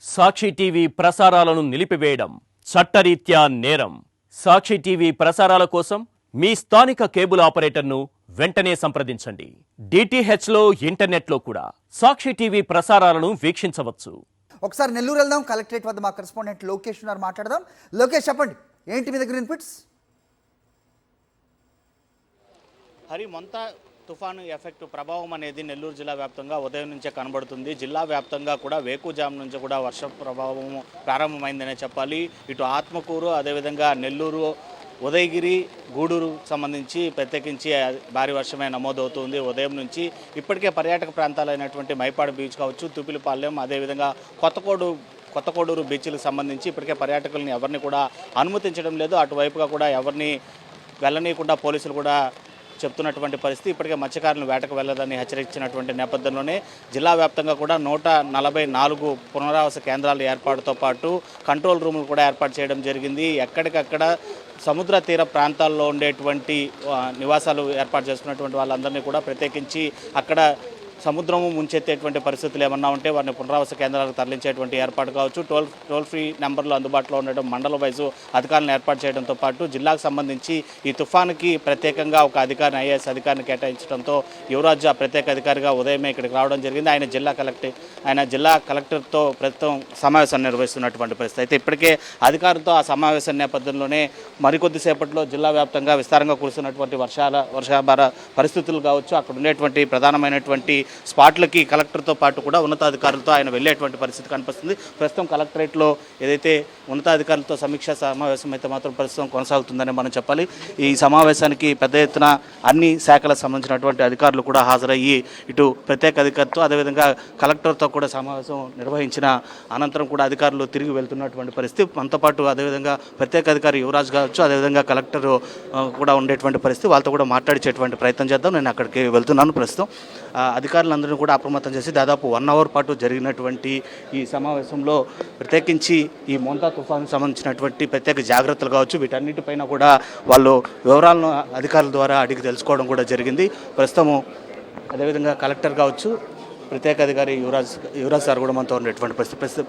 సాక్షి TV ప్రసారాలను నిలిపివేయడం చట్టరీత్యా నేరం. సాక్షి టీవీ ప్రసారాల కోసం మీ స్థానిక కేబుల్ ఆపరేటర్ను వెంటనే సంప్రదించండి. డిటిహెచ్లో ఇంటర్నెట్లో కూడా సాక్షి టీవీ ప్రసారాలను వీక్షించవచ్చు. ఒకసారి నెల్లూరు వెళ్దాం. కలెక్టరేట్ వద్ద మా కరెస్పాండెంట్ లోకేష్ ఉన్నారు, మాట్లాడదాం. లోకేష్, చెప్పండి, ఏంటి మీ దగ్గర ఇన్పుట్స్? హరి, మొంతా తుఫాను ఎఫెక్ట్ ప్రభావం అనేది నెల్లూరు జిల్లా వ్యాప్తంగా ఉదయం నుంచే కనబడుతుంది. జిల్లా వ్యాప్తంగా కూడా వేకుజాము నుంచి కూడా వర్ష ప్రభావం ప్రారంభమైందనే చెప్పాలి. ఇటు ఆత్మకూరు, అదేవిధంగా నెల్లూరు, ఉదయగిరి, గూడూరు సంబంధించి ప్రత్యేకించి భారీ వర్షమే నమోదవుతుంది ఉదయం నుంచి. ఇప్పటికే పర్యాటక ప్రాంతాలైనటువంటి మైపాడు బీచ్ కావచ్చు, తుపిలిపాలెం, అదేవిధంగా కొత్తకోడూరు బీచ్లకు సంబంధించి ఇప్పటికే పర్యాటకులను ఎవరిని కూడా అనుమతించడం లేదు. అటువైపుగా కూడా ఎవరిని వెళ్ళనీయకుండా పోలీసులు కూడా చెప్తున్నటువంటి పరిస్థితి. ఇప్పటికే మత్స్యకారులను వేటకు వెళ్ళదని హెచ్చరించినటువంటి నేపథ్యంలోనే జిల్లా వ్యాప్తంగా కూడా 144 పునరావాస కేంద్రాల ఏర్పాటుతో పాటు కంట్రోల్ రూములు కూడా ఏర్పాటు చేయడం జరిగింది. ఎక్కడికక్కడ సముద్ర తీర ప్రాంతాల్లో ఉండేటువంటి నివాసాలు ఏర్పాటు చేసుకున్నటువంటి వాళ్ళందరినీ కూడా ప్రత్యేకించి అక్కడ సముద్రము ముంచెత్తేటువంటి పరిస్థితులు ఏమన్నా ఉంటే వారిని పునరావాస కేంద్రాలకు తరలించేటువంటి ఏర్పాటు కావచ్చు. టోల్ ఫ్రీ నెంబర్లు అందుబాటులో ఉండడం, మండల వైజు అధికారులను ఏర్పాటు చేయడంతో పాటు జిల్లాకు సంబంధించి ఈ తుఫానుకి ప్రత్యేకంగా ఒక అధికారిని, ఐఏఎస్ అధికారిని కేటాయించడంతో యువరాజు ప్రత్యేక అధికారిగా ఉదయమే ఇక్కడికి రావడం జరిగింది. ఆయన జిల్లా కలెక్టర్తో ప్రస్తుతం సమావేశం నిర్వహిస్తున్నటువంటి పరిస్థితి. అయితే ఇప్పటికే అధికారులతో ఆ సమావేశం నేపథ్యంలోనే మరికొద్దిసేపట్లో జిల్లా వ్యాప్తంగా విస్తారంగా కురుస్తున్నటువంటి వర్షాభార పరిస్థితులు కావచ్చు, అక్కడ ఉండేటువంటి ప్రధానమైనటువంటి స్పాట్లకి కలెక్టర్తో పాటు కూడా ఉన్నతాధికారులతో ఆయన వెళ్ళేటువంటి పరిస్థితి కనిపిస్తుంది. ప్రస్తుతం కలెక్టరేట్లో ఏదైతే ఉన్నతాధికారులతో సమీక్షా సమావేశం అయితే మాత్రం ప్రస్తుతం కొనసాగుతుందని మనం చెప్పాలి. ఈ సమావేశానికి పెద్ద ఎత్తున అన్ని శాఖలకు సంబంధించినటువంటి అధికారులు కూడా హాజరయ్యి ఇటు ప్రత్యేక అధికారితో అదేవిధంగా కలెక్టర్తో కూడా సమావేశం నిర్వహించిన అనంతరం కూడా అధికారులు తిరిగి వెళ్తున్నటువంటి పరిస్థితి. మనతో పాటు అదేవిధంగా ప్రత్యేక అధికారి యువరాజ్ కావచ్చు, అదేవిధంగా కలెక్టర్ కూడా ఉండేటువంటి పరిస్థితి. వాళ్ళతో కూడా మాట్లాడించేటువంటి ప్రయత్నం చేద్దాం. నేను అక్కడికి వెళ్తున్నాను. ప్రస్తుతం అధికారులందరినీ కూడా అప్రమత్తం చేసి దాదాపు 1 అవర్ పాటు జరిగినటువంటి ఈ సమావేశంలో ప్రత్యేకించి ఈ మొంతా తుఫాను సంబంధించినటువంటి ప్రత్యేక జాగ్రత్తలు కావచ్చు, వీటన్నిటిపైన కూడా వాళ్ళు వివరాలను అధికారుల ద్వారా అడిగి తెలుసుకోవడం కూడా జరిగింది. ప్రస్తుతము అదేవిధంగా కలెక్టర్ కావచ్చు, ప్రత్యేక అధికారి యువరాజ్ సార్ కూడా మనతో ఉన్నటువంటి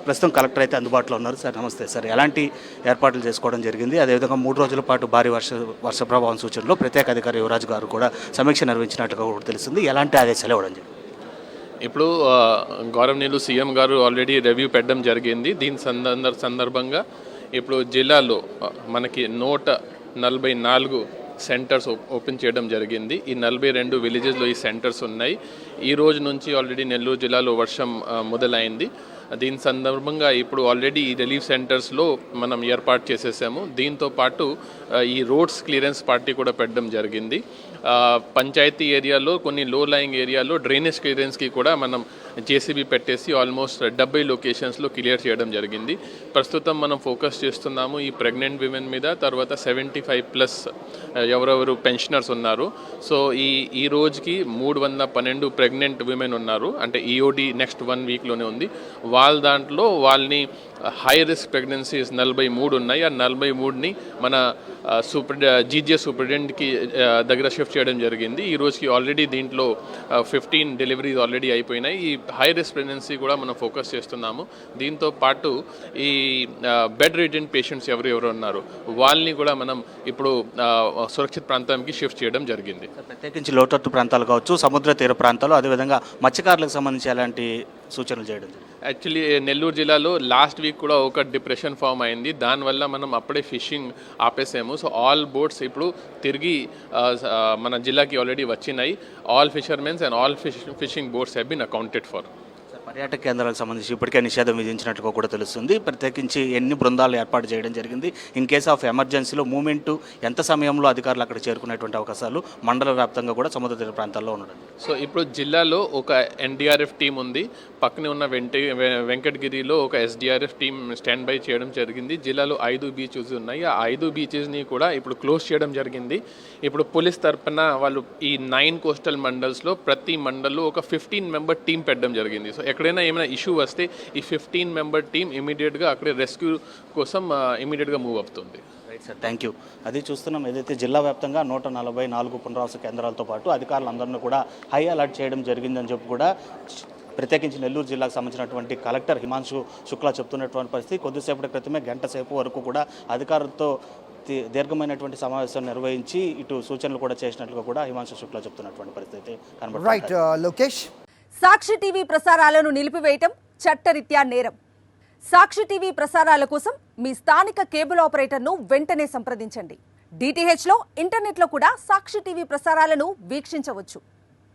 ప్రస్తుతం కలెక్టర్ అయితే అందుబాటులో ఉన్నారు. సార్ నమస్తే సార్, ఎలాంటి ఏర్పాట్లు చేసుకోవడం జరిగింది? అదేవిధంగా 3 రోజుల పాటు భారీ వర్ష ప్రభావం సూచనలో ప్రత్యేక అధికారి యువరాజ్ గారు కూడా సమీక్ష నిర్వహించినట్టుగా కూడా తెలుస్తుంది. ఎలాంటి ఆదేశాలు ఇవ్వడం జరిగింది? ఇప్పుడు గౌరవనీయులు సీఎం గారు ఆల్రెడీ రివ్యూ పెట్టడం జరిగింది. దీని సందర్భంగా ఇప్పుడు జిల్లాలో మనకి 144 సెంటర్స్ ఓపెన్ చేయడం జరిగింది. ఈ 42 విలేజెస్లో ఈ సెంటర్స్ ఉన్నాయి. ఈ రోజు నుంచి ఆల్రెడీ నెల్లూరు జిల్లాలో వర్షం మొదలైంది. దీని సందర్భంగా ఇప్పుడు ఆల్రెడీ ఈ రిలీఫ్ సెంటర్స్లో మనం ఏర్పాటు చేసేసాము. దీంతో పాటు ఈ రోడ్స్ క్లియరెన్స్ పార్టీ కూడా పెట్టడం జరిగింది. పంచాయతీ ఏరియాలో కొన్ని లో లయింగ్ ఏరియాలో డ్రైనేజ్ క్లియరెన్స్కి కూడా మనం జేసీబీ పెట్టేసి ఆల్మోస్ట్ 70 లొకేషన్స్లో క్లియర్ చేయడం జరిగింది. ప్రస్తుతం మనం ఫోకస్ చేస్తున్నాము ఈ ప్రెగ్నెంట్ విమెన్ మీద, తర్వాత 75+ ఎవరెవరు పెన్షనర్స్ ఉన్నారు. సో ఈ రోజుకి 312 ప్రెగ్నెంట్ విమెన్ ఉన్నారు. అంటే ఈఓడి నెక్స్ట్ 1 వీక్లోనే ఉంది. దాంట్లో వాళ్ళని హై రిస్క్ ప్రెగ్నెన్సీస్ 43 ఉన్నాయి. ఆ 43ని మన జీజీఎస్ సూపరింటెండెంట్కి దగ్గర షిఫ్ట్ చేయడం జరిగింది. ఈ రోజుకి ఆల్రెడీ దీంట్లో 15 డెలివరీస్ ఆల్రెడీ అయిపోయినాయి. ఈ హై రిస్క్ ప్రెగ్నెన్సీ కూడా మనం ఫోకస్ చేస్తున్నాము. దీంతో పాటు ఈ బెడ్ రిడెంట్ పేషెంట్స్ ఎవరు ఉన్నారు వాళ్ళని కూడా మనం ఇప్పుడు సురక్షిత ప్రాంతానికి షిఫ్ట్ చేయడం జరిగింది. ప్రత్యేకించి లోతట్టు ప్రాంతాలు కావచ్చు, సముద్ర తీర ప్రాంతాలు, అదేవిధంగా మత్స్యకారులకు సంబంధించి ఎలాంటి సూచనలు చేయడం? యాక్చువల్లీ నెల్లూరు జిల్లాలో లాస్ట్ వీక్ కూడా ఒక డిప్రెషన్ ఫామ్ అయింది. దానివల్ల మనం అప్పుడే ఫిషింగ్ ఆపేసాము. సో ఆల్ బోట్స్ ఇప్పుడు తిరిగి మన జిల్లాకి ఆల్రెడీ వచ్చినాయి. All fishermens and all fishing boats have been accounted for. పర్యాటక కేంద్రాలకు సంబంధించి ఇప్పటికే నిషేధం విధించినట్టుగా కూడా తెలుస్తుంది. ప్రత్యేకించి ఎన్ని బృందాలు ఏర్పాటు చేయడం జరిగింది? ఇన్ కేస్ ఆఫ్ ఎమర్జెన్సీలో మూమెంట్ ఎంత సమయంలో అధికారులు అక్కడ చేరుకునేటువంటి అవకాశాలు మండల వ్యాప్తంగా కూడా సముద్ర తీర ప్రాంతాల్లో ఉండడం? సో ఇప్పుడు జిల్లాలో ఒక ఎన్డీఆర్ఎఫ్ టీం ఉంది. పక్కనే ఉన్న వెంకటగిరిలో ఒక ఎస్డీఆర్ఎఫ్ టీం స్టాండ్ బై చేయడం జరిగింది. జిల్లాలో 5 బీచెస్ ఉన్నాయి. ఆ 5 బీచెస్ని కూడా ఇప్పుడు క్లోజ్ చేయడం జరిగింది. ఇప్పుడు పోలీస్ తరఫున వాళ్ళు ఈ 9 కోస్టల్ మండల్స్లో ప్రతి మండల్లో ఒక 15 మెంబర్ టీం పెట్టడం జరిగింది. సో ఎక్కడైనా ఏమైనా ఇష్యూ వస్తే ఈ 15 మెంబర్ టీం ఇమీడియట్గా అక్కడే రెస్క్యూ కోసం ఇమీడియట్గా మూవ్ అవుతుంది. Right sir, thank you. అది చూస్తున్నాం, ఏదైతే జిల్లా వ్యాప్తంగా 144 పునరావాస కేంద్రాలతో పాటు అధికారులందరినీ కూడా హై అలర్ట్ చేయడం జరిగిందని చెప్పి కూడా ప్రత్యేకించి నెల్లూరు జిల్లాకు సంబంధించినటువంటి కలెక్టర్ హిమాంశు శుక్లా చెప్తున్నటువంటి పరిస్థితి. కొద్దిసేపటి క్రితమే గంట సేపు వరకు కూడా అధికారులతో దీర్ఘమైనటువంటి సమావేశం నిర్వహించి ఇటు సూచనలు కూడా చేసినట్లుగా కూడా హిమాంశు శుక్లా చెప్తున్నటువంటి పరిస్థితి కనబడుతుంది. రైట్ లోకేష్. సాక్షి టీవీ ప్రసారాలను నిలిపివేయటం చట్టరీత్యా నేరం. సాక్షి టీవీ ప్రసారాల కోసం మీ స్థానిక కేబుల్ ఆపరేటర్ను వెంటనే సంప్రదించండి. DTHలో ఇంటర్నెట్లో కూడా సాక్షి టీవీ ప్రసారాలను వీక్షించవచ్చు.